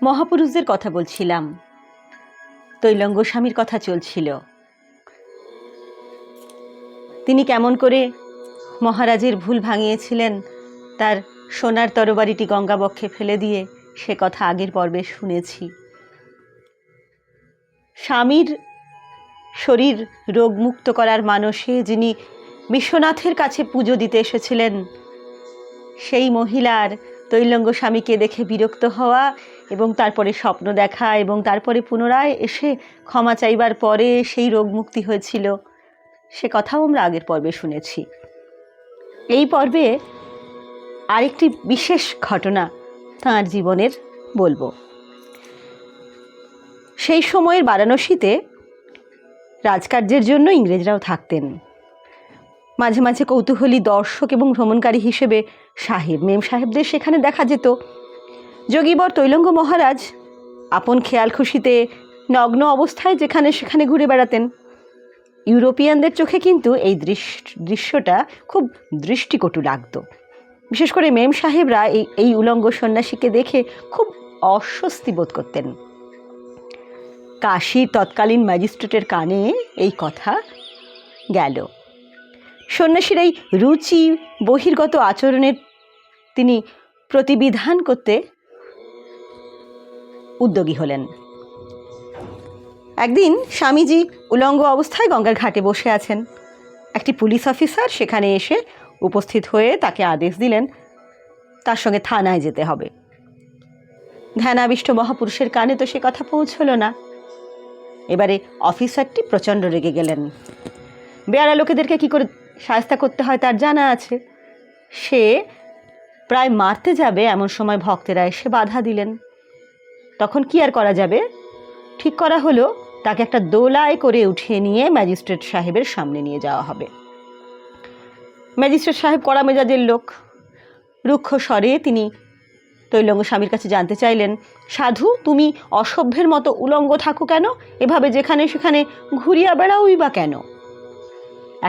মহাপুরুষদের কথা বলছিলাম, তৈলঙ্গ স্বামীর কথা চলছিল। তিনি কেমন করে মহারাজের ভুল ভাঙিয়েছিলেন, তার সোনার তরবারিটি গঙ্গাবক্ষে ফেলে দিয়ে, সে কথা আগের পর্বে শুনেছি। স্বামীর শরীর রোগমুক্ত করার মানসে যিনি বিশ্বনাথের কাছে পুজো দিতে এসেছিলেন, সেই মহিলার তৈলঙ্গ স্বামীকে দেখে বিরক্ত হওয়া এবং তারপরে স্বপ্ন দেখা এবং তারপরে পুনরায় এসে ক্ষমা চাইবার পরে সেই রোগ মুক্তি হয়েছিল, সে কথাও আমরা আগের পর্বে শুনেছি। এই পর্বে আরেকটি বিশেষ ঘটনা তাঁর জীবনের বলবো। সেই সময়ের বারাণসীতে রাজকার্যের জন্য ইংরেজরাও থাকতেন। মাঝে মাঝে কৌতূহলী দর্শক এবং ভ্রমণকারী হিসেবে মেম সাহেবদের সেখানে দেখা যেত। যোগীবর তৈলঙ্গ মহারাজ আপন খেয়াল খুশিতে নগ্ন অবস্থায় যেখানে সেখানে ঘুরে বেড়াতেন। ইউরোপিয়ানদের চোখে কিন্তু এই দৃশ্যটা খুব দৃষ্টিকটু লাগতো। বিশেষ করে মেম সাহেবরা এই উলঙ্গ সন্ন্যাসীকে দেখে খুব অস্বস্তি বোধ করতেন। কাশীর তৎকালীন ম্যাজিস্ট্রেটের কানে এই কথা গেল। সন্ন্যাসীর এই রুচি বহির্গত আচরণের তিনি প্রতিবিধান করতে উদ্যোগী হলেন। একদিন স্বামীজি উলঙ্গ অবস্থায় গঙ্গার ঘাটে বসে আছেন। একটি পুলিশ অফিসার সেখানে এসে উপস্থিত হয়ে তাকে আদেশ দিলেন তার সঙ্গে থানায় যেতে হবে। ধ্যানাবিষ্ট মহাপুরুষের কানে তো সে কথা পৌঁছল না। এবারে অফিসারটি প্রচণ্ড রেগে গেলেন। বেয়ারা লোকেদেরকে কী করে শায়েস্তা করতে হয় তার জানা আছে। সে প্রায় মারতে যাবে, এমন সময় ভক্তেরা এসে বাধা দিলেন। তখন কি আর করা যাবে? ঠিক করা হলো তাকে একটা দোলায় করে উঠিয়ে নিয়ে ম্যাজিস্ট্রেট সাহেবের সামনে নিয়ে যাওয়া হবে। ম্যাজিস্ট্রেট সাহেব কড়া মেজাজের লোক। রুক্ষ স্বরে তিনি তৈলঙ্গ স্বামীর কাছে জানতে চাইলেন, সাধু, তুমি অসভ্যের মতো উলঙ্গ থাকো কেন? এভাবে যেখানে সেখানে ঘুরিয়া বেড়াওই বা কেন?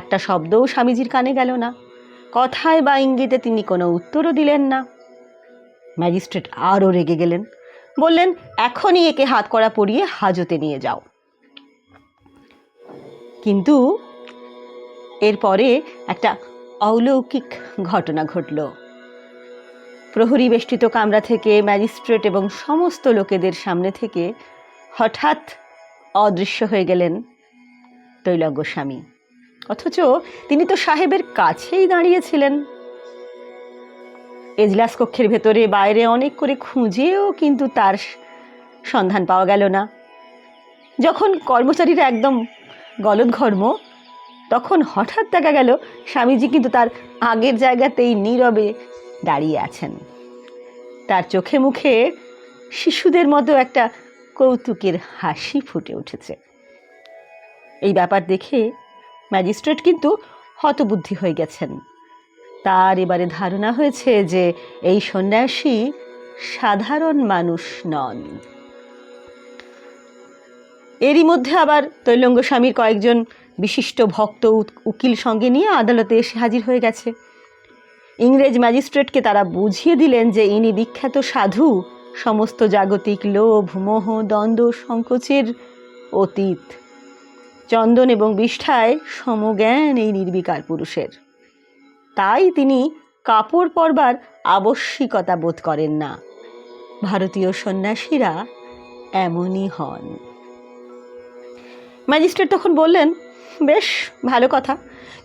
একটা শব্দও স্বামীজির কানে গেল না। কথায় বা ইঙ্গিতে তিনি কোনো উত্তরও দিলেন না। ম্যাজিস্ট্রেট আরও রেগে গেলেন। বললেন, এখনই একে হাত কড়া পরিয়ে হাজতে নিয়ে যাও। কিন্তু এরপরে একটা অলৌকিক ঘটনা ঘটল। প্রহরী বেষ্টিত কামরা থেকে ম্যাজিস্ট্রেট এবং সমস্ত লোকেদের সামনে থেকে হঠাৎ অদৃশ্য হয়ে গেলেন তৈলঙ্গ স্বামী। অথচ তিনি তো সাহেবের কাছেই দাঁড়িয়েছিলেন। এজলাস কক্ষের ভেতরে বাইরে অনেক করে খুঁজেও কিন্তু তার সন্ধান পাওয়া গেল না। যখন কর্মচারীরা একদম গলদঘর্ম, তখন হঠাৎ দেখা গেল স্বামীজি কিন্তু তার আগের জায়গাতেই নীরবে দাঁড়িয়ে আছেন। তার চোখে মুখে শিশুদের মতো একটা কৌতুকের হাসি ফুটে উঠেছে। এই ব্যাপার দেখে ম্যাজিস্ট্রেট কিন্তু হতবুদ্ধি হয়ে গেছেন। তার এবারে ধারণা হয়েছে যে এই সন্ন্যাসী সাধারণ মানুষ নন। এরই মধ্যে আবার তৈলঙ্গ স্বামীর কয়েকজন বিশিষ্ট ভক্ত উকিল সঙ্গে নিয়ে আদালতে এসে হাজির হয়ে গেছে। ইংরেজ ম্যাজিস্ট্রেটকে তারা বুঝিয়ে দিলেন যে ইনি বিখ্যাত সাধু, সমস্ত জাগতিক লোভ, মোহ, দ্বন্দ্ব, সংকোচের অতীত। চন্দন এবং বিষ্ঠায় সমজ্ঞান এই নির্বিকার পুরুষের। তাই তিনি কাপড় পরবার আবশ্যিকতা বোধ করেন না। ভারতীয় সন্ন্যাসীরা এমনই হন। ম্যাজিস্ট্রেট তখন বললেন, বেশ ভালো কথা,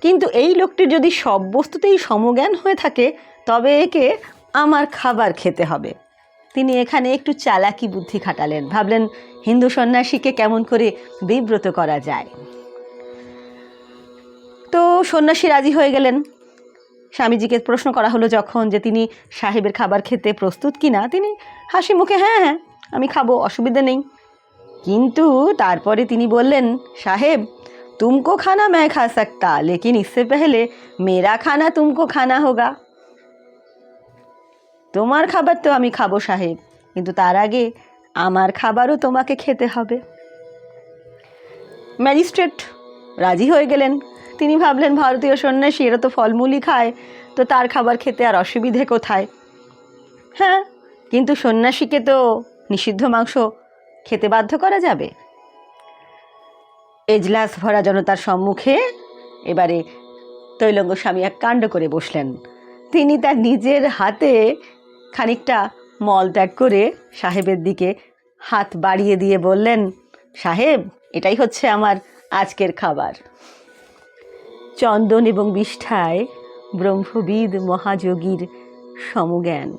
কিন্তু এই লোকটির যদি সব বস্তুতেই সমজ্ঞান হয়ে থাকে তবে একে আমার খাবার খেতে হবে। তিনি এখানে একটু চালাকি বুদ্ধি খাটালেন। ভাবলেন হিন্দু সন্ন্যাসীকে কেমন করে বিব্রত করা যায়। তো সন্ন্যাসী রাজি হয়ে গেলেন। স্বামীজিকে প্রশ্ন করা হলো যখন যে তিনি সাহেবের খাবার খেতে প্রস্তুত কিনা, তিনি হাসি মুখে হ্যাঁ, আমি খাবো, অসুবিধা নেই। কিন্তু তারপরে তিনি বললেন, সাহেব, तुमको खाना मैं खा सकता, लेकिन इससे पहले मेरा खाना तुमको खाना होगा। তোমার খাবার তো আমি খাবো সাহেব, কিন্তু তার আগে আমার খাবারও তোমাকে খেতে হবে। ম্যাজিস্ট্রেট রাজি হয়ে গেলেন। তিনি ভাবলেন ভারতীয় সন্ন্যাসী এরা তো ফলমূলই খায়, তো তার খাবার খেতে আর অসুবিধে কোথায়? হ্যাঁ, কিন্তু সন্ন্যাসীকে তো নিষিদ্ধ মাংস খেতে বাধ্য করা যাবে। এজলাস ভরা জনতার সম্মুখে এবারে তৈলঙ্গ স্বামী এক কাণ্ড করে বসলেন। তিনি তার নিজের হাতে খানিকটা মল ত্যাগ করে সাহেবের দিকে হাত বাড়িয়ে দিয়ে বললেন, সাহেব, এটাই হচ্ছে আমার আজকের খাবার। চন্দন এবং বিষ্ঠায় ব্রহ্মবিদ মহাযোগীর সমজ্ঞান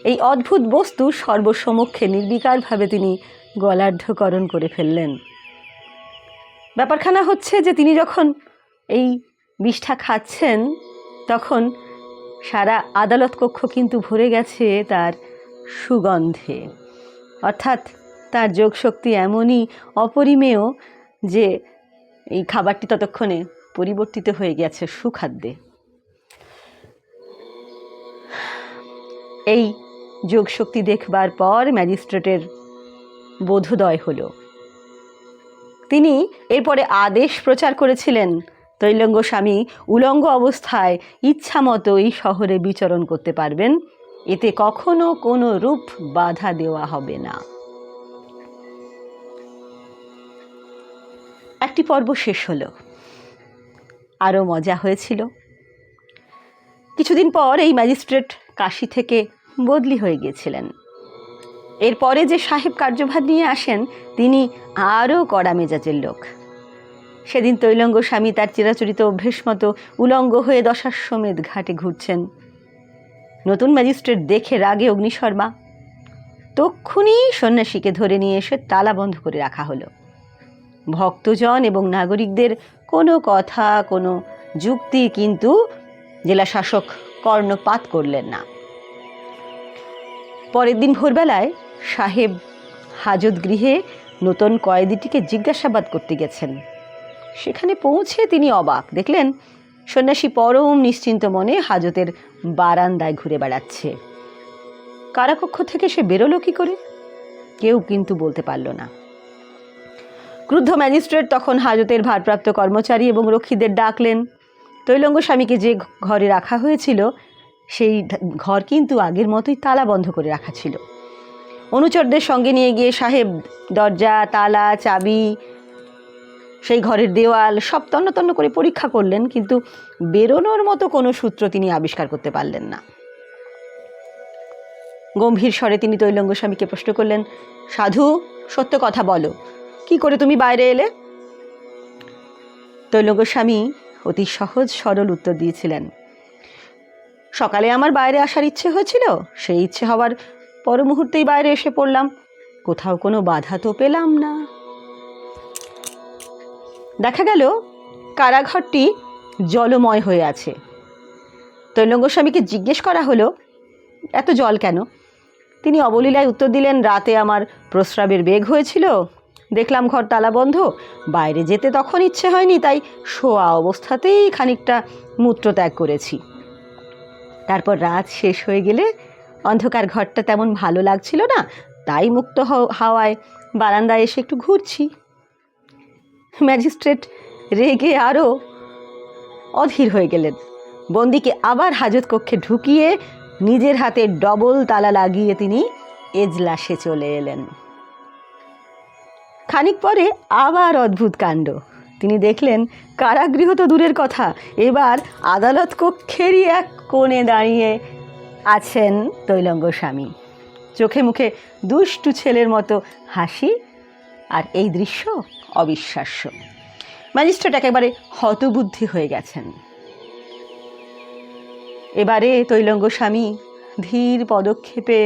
এই অদ্ভুত বস্তু সর্বসমক্ষে নির্বিকারভাবে তিনি গলার্ধকরণ করে ফেললেন। ব্যাপারখানা হচ্ছে যে তিনি যখন এই বিষ্ঠা খাচ্ছেন তখন সারা আদালত কক্ষ কিন্তু ভরে গেছে তার সুগন্ধে, অর্থাৎ তার যোগশক্তি এমনই অপরিমেয় যে এই খাবারটি ততক্ষণে পরিবর্তিত হয়ে গেছে সুখাদ্যে। এই যোগশক্তি দেখবার পর ম্যাজিস্ট্রেটের বোধোদয় হলো। তিনি এরপরে আদেশ প্রচার করেছিলেন, তৈলঙ্গ স্বামী উলঙ্গ অবস্থায় ইচ্ছামতো এই শহরে বিচরণ করতে পারবেন, এতে কখনো কোনো রূপ বাধা দেওয়া হবে না। একটি পর্ব শেষ হলো, আরও মজা হয়েছিল। কিছুদিন পর এই ম্যাজিস্ট্রেট কাশী থেকে বদলি হয়ে গিয়েছিলেন। এরপরে যে সাহেব কার্যভার নিয়ে আসেন তিনি আরও কড়া মেজাজের লোক। সেদিন তৈলঙ্গ স্বামী তার চিরাচরিত অভ্যেস মতো উলঙ্গ হয়ে দশাশ্বমেধ ঘাটে ঘুরছেন। নতুন ম্যাজিস্ট্রেট দেখে রাগে অগ্নিশর্মা। তক্ষুনি সন্ন্যাসীকে ধরে নিয়ে এসে তালা বন্ধ করে রাখা হলো। ভক্তজন এবং নাগরিকদের কোনো কথা, কোনো যুক্তি কিন্তু জেলা শাসক কর্ণপাত করলেন না। পরের দিন ভোরবেলায় সাহেব হাজত গৃহে নতুন কয়েদিটিকে জিজ্ঞাসাবাদ করতে গেছেন। সেখানে পৌঁছে তিনি অবাক, দেখলেন সন্ন্যাসী পরম নিশ্চিন্ত মনে হাজতের বারান্দায় ঘুরে বেড়াচ্ছে। কারাকক্ষ থেকে সে বেরোলো কি করে? কেউ কিন্তু বলতে পারল না। ক্রুদ্ধ ম্যাজিস্ট্রেট তখন হাজতের ভারপ্রাপ্ত কর্মচারী এবং রক্ষীদের ডাকলেন। তৈলঙ্গ স্বামীকে যে ঘরে রাখা হয়েছিল সেই ঘর কিন্তু আগের মতোই তালা বন্ধ করে রাখা ছিল। অনুচরদের সঙ্গে নিয়ে গিয়ে সাহেব দরজা, তালা, চাবি, সেই ঘরের দেওয়াল সব তন্ন তন্ন করে পরীক্ষা করলেন, কিন্তু বেরোনোর মতো কোনো সূত্র তিনি আবিষ্কার করতে পারলেন না। গম্ভীর স্বরে তিনি তৈলঙ্গ স্বামীকে প্রশ্ন করলেন, সাধু, সত্য কথা বলো, কি করে তুমি বাইরে এলে? তৈলঙ্গ স্বামী অতি সহজ সরল উত্তর দিয়েছিলেন, সকালে আমার বাইরে আসার ইচ্ছে হয়েছিল, সেই ইচ্ছে হওয়ার পর মুহূর্তেই বাইরে এসে পড়লাম, কোথাও কোনো বাধা তো পেলাম না। দেখা গেল কারাঘরটি জলময় হয়ে আছে। তৈলঙ্গ স্বামীকে জিজ্ঞেস করা হলো, এত জল কেন? তিনি অবলীলায় উত্তর দিলেন, রাতে আমার প্রস্রাবের বেগ হয়েছিল, দেখলাম ঘর তালা বন্ধ, বাইরে যেতে তখন ইচ্ছে হয়নি, তাই শোয়া অবস্থাতেই খানিকটা মূত্রত্যাগ করেছি। তারপর রাত শেষ হয়ে গেলে অন্ধকার ঘরটা তেমন ভালো লাগছিল না, তাই মুক্ত হাওয়ায় বারান্দায় এসে একটু ঘুরছি। ম্যাজিস্ট্রেট রেগে আরও অধীর হয়ে গেলেন। বন্দিকে আবার হাজত কক্ষে ঢুকিয়ে নিজের হাতে ডবল তালা লাগিয়ে তিনি এজলাসে চলে এলেন। খানিক পরে আবার অদ্ভুত কাণ্ড। তিনি দেখলেন কারাগৃহ তো দূরের কথা, এবার আদালত কক্ষেরই এক কোণে দাঁড়িয়ে আছেন তৈলঙ্গ স্বামী। চোখে মুখে দুষ্টু ছেলের মতো হাসি, আর এই দৃশ্য অবিশ্বাস্য। ম্যাজিস্ট্রেট একেবারে হতবুদ্ধি হয়ে গেছেন। এবারে তৈলঙ্গ স্বামী ধীর পদক্ষেপে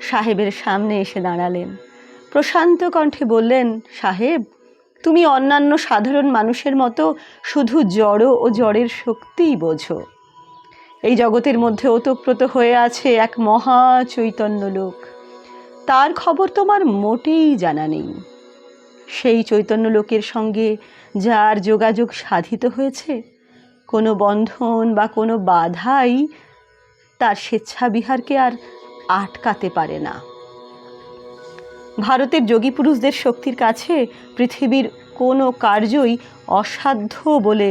সাহেবের সামনে এসে দাঁড়ালেন। প্রশান্ত কণ্ঠে বললেন, সাহেব, তুমি অন্যান্য সাধারণ মানুষের মতো শুধু জড় ও জড়ের শক্তিই বোঝো। এই জগতের মধ্যে ওতপ্রোত হয়ে আছে এক মহা চৈতন্য লোক, তার খবর তোমার মোটেই জানা নেই। সেই চৈতন্য লোকের সঙ্গে যার যোগাযোগ সাধিত হয়েছে, কোনো বন্ধন বা কোনো বাধাই তার স্বেচ্ছাবিহারকে আর আটকাতে পারে না। ভারতের যোগী পুরুষদের শক্তির কাছে পৃথিবীর কোনো কার্যই অসাধ্য বলে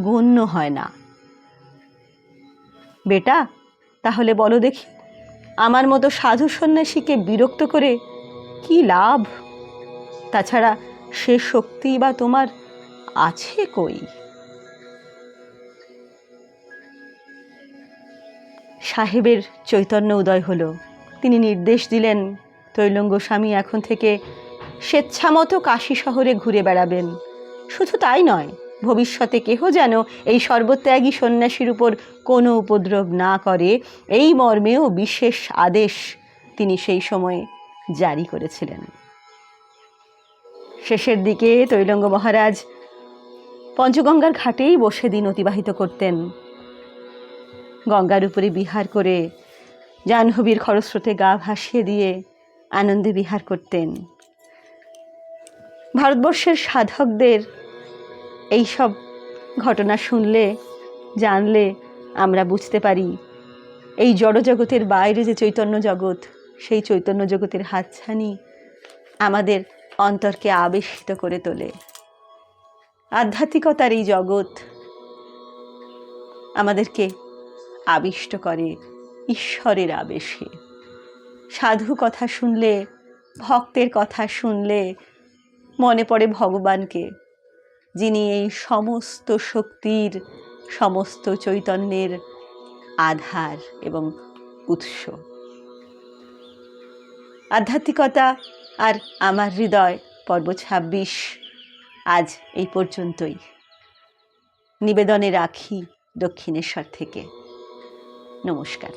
গণ্য হয় না। বেটা, তাহলে বলো দেখি, আমার মতো সাধু সন্ন্যাসীকে বিরক্ত করে কি লাভ? তাছাড়া সে শক্তি বা তোমার আছে কই? সাহেবের চৈতন্য উদয় হলো। তিনি নির্দেশ দিলেন, তৈলঙ্গ স্বামী এখন থেকে স্বেচ্ছামতো কাশী শহরে ঘুরে বেড়াবেন। শুধু তাই নয়, ভবিষ্যতে কেহ যেন এই সর্বত্যাগী সন্ন্যাসীর উপর কোনো উপদ্রব না করে, এই মর্মেও বিশেষ আদেশ তিনি সেই সময়ে জারি করেছিলেন। শেষের দিকে তৈলঙ্গ মহারাজ পঞ্চগঙ্গার ঘাটেই বসে দিন অতিবাহিত করতেন। গঙ্গার উপরে বিহার করে জাহ্নবীর খরস্রোতে গা ভাসিয়ে দিয়ে আনন্দে বিহার করতেন। ভারতবর্ষের সাধকদের এই সব ঘটনা শুনলে, জানলে আমরা বুঝতে পারি এই জড়জগতের বাইরে যে চৈতন্য জগৎ, সেই চৈতন্য জগতের হাতছানি আমাদের অন্তরকে আবেশিত করে তোলে। আধ্যাত্মিকতার এই জগৎ আমাদেরকে আবিষ্ট করে ঈশ্বরের আবেশে। সাধু কথা শুনলে, ভক্তের কথা শুনলে মনে পড়ে ভগবানকে, যিনি এই সমস্ত শক্তির, সমস্ত চৈতন্যের আধার এবং উৎস। আধ্যাত্মিকতা আর আমার হৃদয় পর্ব ২৬ আজ এই পর্যন্তই। নিবেদনে রাখি দক্ষিণেশ্বর থেকে। নমস্কার।